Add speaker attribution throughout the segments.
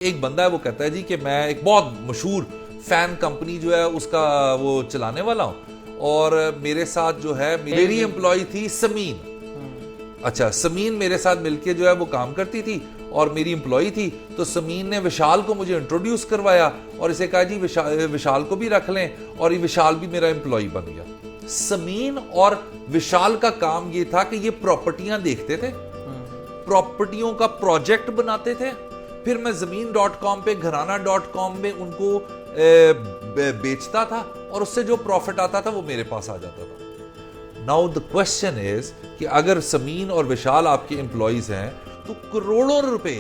Speaker 1: एक बंदा है वो कहता है जी कि मैं एक बहुत मशहूर फैन कंपनी जो है उसका वो चलाने वाला हूँ और मेरे साथ जो है मेरी एम्प्लॉय थी समीन। अच्छा, समीन मेरे साथ मिलके जो है वो काम करती थी और मेरी एम्प्लॉय थी। तो समीन ने विशाल को मुझे इंट्रोड्यूस करवाया और इसे कहा जी विशाल को भी रख लें और ये विशाल भी मेरा एम्प्लॉय बन गया। समीन और विशाल का काम ये था कि ये प्रॉपर्टियां देखते थे, प्रॉपर्टियों का प्रोजेक्ट बनाते थे, फिर मैं ज़मीन.com पे घराना.com में उनको बेचता था और उससे जो प्रॉफिट आता था वो मेरे पास आ जाता था। नाउ द क्वेश्चन इज कि अगर समीन और विशाल आपके एम्प्लॉइज हैं तो करोड़ों रुपए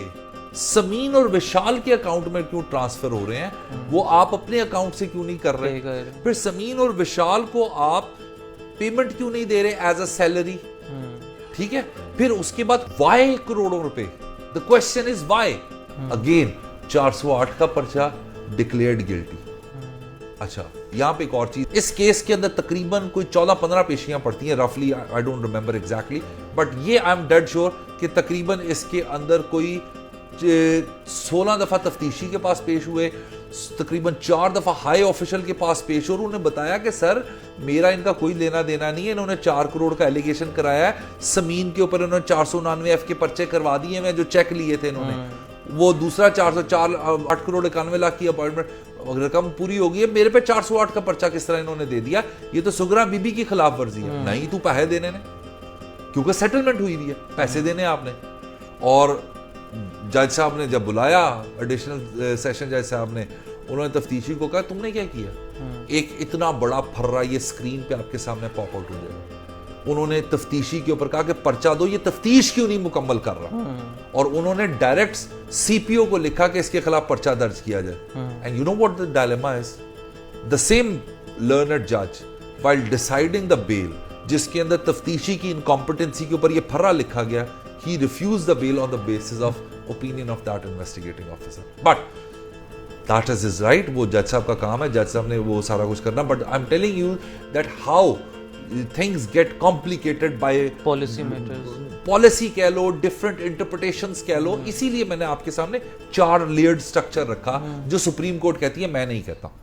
Speaker 1: समीन और विशाल के अकाउंट में क्यों ट्रांसफर हो रहे हैं, वो आप अपने अकाउंट से क्यों नहीं कर रहे? फिर समीन और विशाल को आप पेमेंट क्यों नहीं दे रहे एज अ सैलरी? ठीक है, फिर उसके बाद वाई करोड़ों रुपए? The question is why. Again 408 का पर्चा, डिक्लेयर्ड गिल्टी। अच्छा, यहां पे एक और चीज, इस केस के अंदर तकरीबन कोई 14-15 पेशियां पड़ती हैं रफली, I don't remember exactly, but ये आई एम डेड श्योर कि तकरीबन इसके अंदर कोई 16 दफा तफ्तीशी के पास पेश हुए, तकरीबन 4 दफा हाई ऑफिशियल के पास पेश हुए और उन्होंने बताया कि सर मेरा इनका कोई लेना देना नहीं है, इन्होंने 4 करोड़ का एलिगेशन कराया है समीन के ऊपर, इन्होंने 499F के पर्चे करवा दिए हैं जो चेक लिए थे इन्होंने, वो दूसरा 8 करोड़ 91 लाख की अपॉइंटमेंट रकम पूरी हो गई है, मेरे पे 408 का पर्चा किस तरह इन्होंने दे दिया? ये तो सुगरा बीबी की खिलाफ वर्जी है। नहीं, तू पैसे देने ने, क्योंकि सेटलमेंट हुई हुई है, पैसे देने आपने। और जज साहब ने जब बुलाया, एडिशनल सेशन जज साहब ने, उन्होंने तफ्तीशी को कहा तुमने क्या किया? एक इतना बड़ा फर्रा ये स्क्रीन पे आपके सामने पॉप आउट हो जाएगा। उन्होंने तफ्तीशी के ऊपर कहा कि पर्चा दो, ये तफ्तीश क्यों नहीं मुकम्मल कर रहा? और उन्होंने डायरेक्ट सीपीओ को लिखा कि इसके खिलाफ पर्चा दर्ज किया जाए। And you know what the dilemma is? The same learned जज व्हाइल डिसाइडिंग द बेल, जिसके अंदर तफ्तीशी की इनकॉम्पिटेंसी के ऊपर ये फर्रा लिखा गया, he refused the bail on the basis of opinion of that investigating officer. But that is his right, वो जज साहब का काम है, जज साहब ने वो सारा कुछ करना। But I'm telling you that how things get complicated by
Speaker 2: policy matters,
Speaker 1: policy कह लो, डिफरेंट इंटरप्रिटेशंस कह लो, इसीलिए मैंने आपके सामने 4 लेयर्ड स्ट्रक्चर रखा जो सुप्रीम कोर्ट कहती है, मैं नहीं कहता।